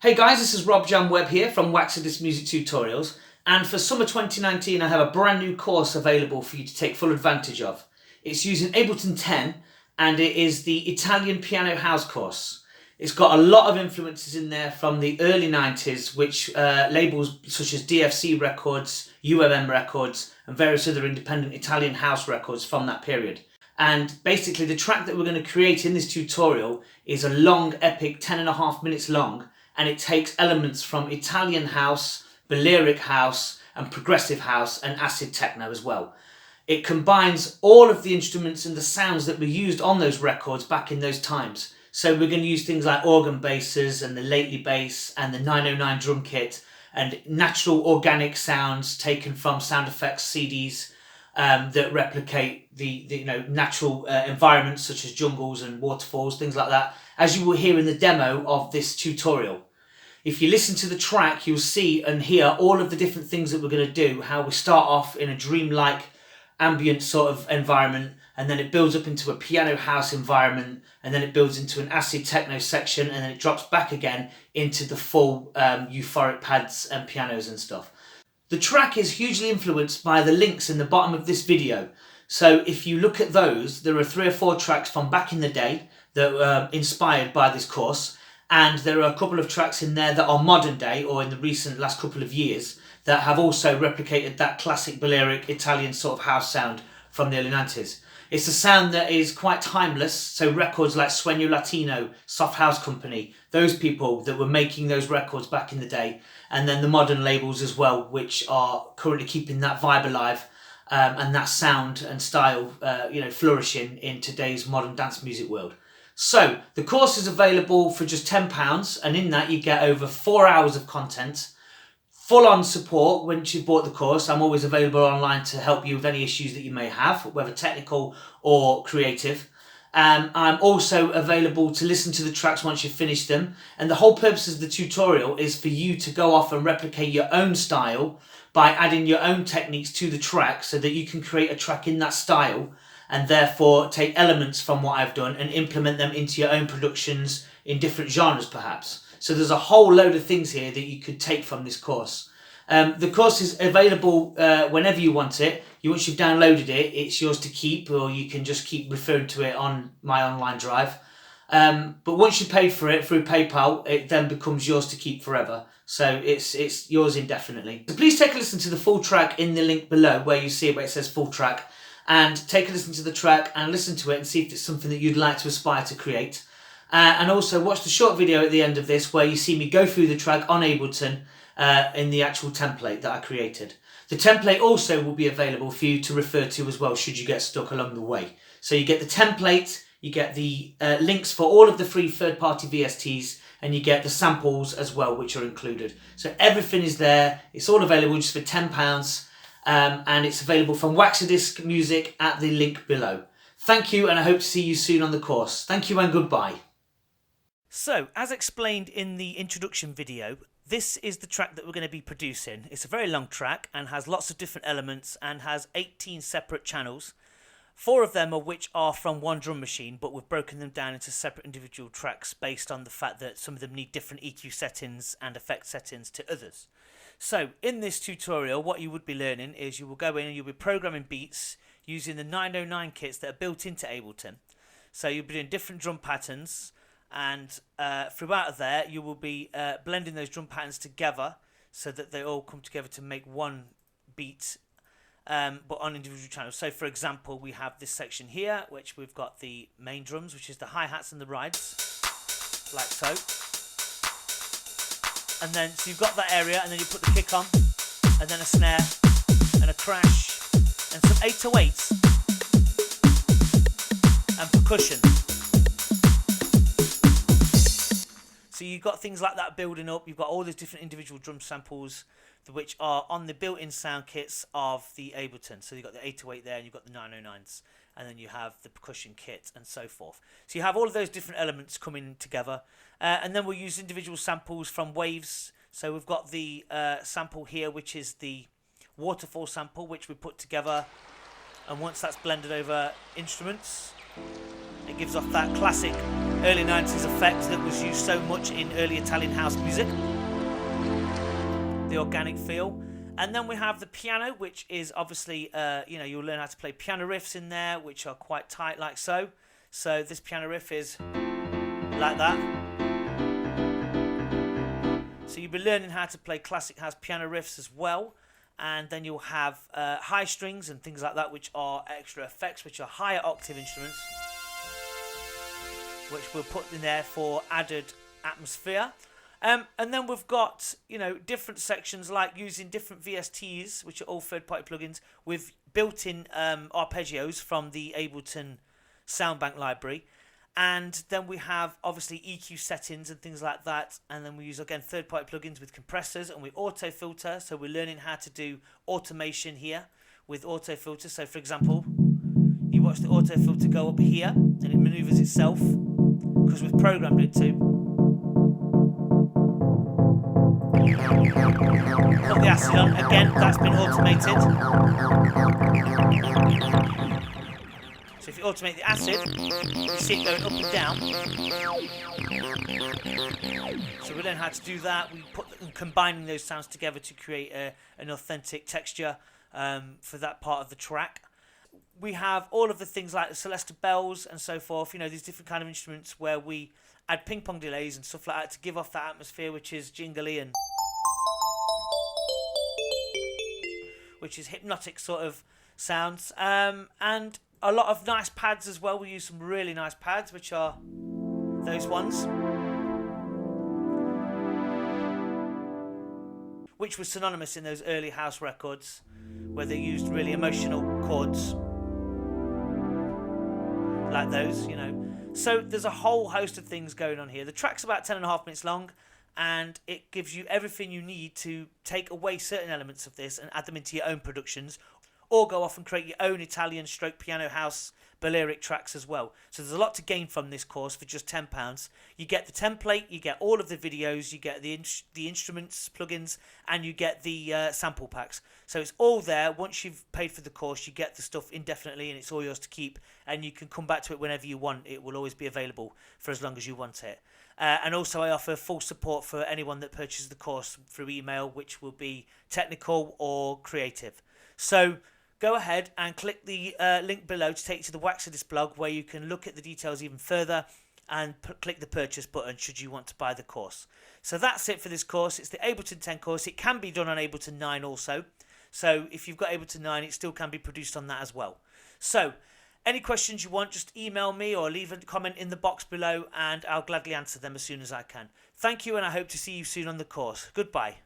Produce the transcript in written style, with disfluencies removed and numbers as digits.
Hey guys, this is Rob Jan Webb here from Waxadisc Music Tutorials, and for summer 2019 I have a brand new course available for you to take full advantage of. It's using Ableton 10 and it is the Italian Piano House course. It's got a lot of influences in there from the early 90s, which labels such as DFC Records, UMM Records and various other independent Italian house records from that period. And basically the track that we're going to create in this tutorial is a long, epic 10.5 minutes long, and it takes elements from Italian house, Balearic house and progressive house and acid techno as well. It combines all of the instruments and the sounds that were used on those records back in those times. So we're going to use things like organ basses and the lately bass and the 909 drum kit and natural organic sounds taken from sound effects CDs that replicate the natural environments such as jungles and waterfalls, things like that, as you will hear in the demo of this tutorial. If you listen to the track, you'll see and hear all of the different things that we're going to do, how we start off in a dreamlike ambient sort of environment, and then it builds up into a piano house environment, and then it builds into an acid techno section, and then it drops back again into the full euphoric pads and pianos and stuff. The track is hugely influenced by the links in the bottom of this video. So if you look at those, there are 3 or 4 tracks from back in the day that were inspired by this course. And there are a couple of tracks in there that are modern day or in the recent last couple of years that have also replicated that classic Balearic Italian sort of house sound from the early 90s. It's a sound that is quite timeless, so records like SUENO, LATINO, Soft House Company, those people that were making those records back in the day, and then the modern labels as well, which are currently keeping that vibe alive and that sound and style flourishing in today's modern dance music world. So the course is available for just £10, and in that you get over 4 hours of content, full-on support once you've bought the course. I'm always available online to help you with any issues that you may have, whether technical or creative. I'm also available to listen to the tracks once you've finished them, and the whole purpose of the tutorial is for you to go off and replicate your own style by adding your own techniques to the track so that you can create a track in that style, and therefore take elements from what I've done and implement them into your own productions in different genres perhaps. So there's a whole load of things here that you could take from this course. The course is available whenever you want it. Once you've downloaded it, it's yours to keep, or you can just keep referring to it on my online drive. But once you paid for it through PayPal, it then becomes yours to keep forever. So it's yours indefinitely. So please take a listen to the full track in the link below where you see it, where it says full track. And take a listen to the track and listen to it and see if it's something that you'd like to aspire to create. And also watch the short video at the end of this where you see me go through the track on Ableton in the actual template that I created. The template also will be available for you to refer to as well should you get stuck along the way. So you get the template, you get the links for all of the free third-party VSTs, and you get the samples as well, which are included. So everything is there. It's all available just for £10. And it's available from Waxadisc Music at the link below. Thank you, and I hope to see you soon on the course. Thank you and goodbye. So, as explained in the introduction video, this is the track that we're going to be producing. It's a very long track and has lots of different elements and has 18 separate channels. 4 of them of which are from one drum machine, but we've broken them down into separate individual tracks based on the fact that some of them need different EQ settings and effect settings to others. So in this tutorial, what you would be learning is you will go in and you'll be programming beats using the 909 kits that are built into Ableton. So you'll be doing different drum patterns, and throughout there you will be blending those drum patterns together so that they all come together to make one beat, but on individual channels. So for example, we have this section here which we've got the main drums, which is the hi-hats and the rides, like so. And then, so you've got that area, and then you put the kick on, and then a snare, and a crash, and some 808s, and percussion. So you've got things like that building up. You've got all these different individual drum samples, which are on the built-in sound kits of the Ableton. So you've got the 808 there, and you've got the 909s, and then you have the percussion kit, and so forth. So you have all of those different elements coming together. And then we'll use individual samples from waves. So we've got the sample here, which is the waterfall sample, which we put together. And once that's blended over instruments, It gives off that classic early 90s effect that was used so much in early Italian house music. The organic feel. And then we have the piano, which is obviously, you'll learn how to play piano riffs in there, which are quite tight like so. So this piano riff is like that. So you'll be learning how to play classic house piano riffs as well. And then you'll have high strings and things like that, which are extra effects, which are higher octave instruments, which we'll put in there for added atmosphere. And then we've got, different sections like using different VSTs, which are all third-party plugins, with built-in arpeggios from the Ableton Soundbank library. And then we have, obviously, EQ settings and things like that. And then we use, again, third-party plugins with compressors, and we auto-filter. So we're learning how to do automation here with auto-filter. So, for example, you watch the auto-filter go up here, and it maneuvers itself, because we've programmed it to. Put the acid on, again, that's been automated. So if you automate the acid, you see it going up and down. So we learn how to do that. We combining those sounds together to create an authentic texture for that part of the track. We have all of the things like the Celesta bells and so forth, these different kind of instruments where we add ping pong delays and stuff like that to give off that atmosphere, which is jingly and which is hypnotic sort of sounds. And a lot of nice pads as well. We use some really nice pads, which are those ones, which was synonymous in those early house records where they used really emotional chords like those, So there's a whole host of things going on here. The track's about 10.5 minutes long, and it gives you everything you need to take away certain elements of this and add them into your own productions, or go off and create your own Italian stroke piano house Balearic tracks as well. So there's a lot to gain from this course for just £10. You get the template, you get all of the videos, you get the instruments, plugins, and you get the sample packs. So it's all there. Once you've paid for the course, you get the stuff indefinitely, and it's all yours to keep, and you can come back to it whenever you want. It will always be available for as long as you want it. And also I offer full support for anyone that purchases the course through email, which will be technical or creative. So go ahead and click the link below to take you to the Waxadisc blog, where you can look at the details even further and click the purchase button should you want to buy the course. So that's it for this course. It's the Ableton 10 course. It can be done on Ableton 9 also. So if you've got Ableton 9, it still can be produced on that as well. So any questions you want, just email me or leave a comment in the box below, and I'll gladly answer them as soon as I can. Thank you, and I hope to see you soon on the course. Goodbye.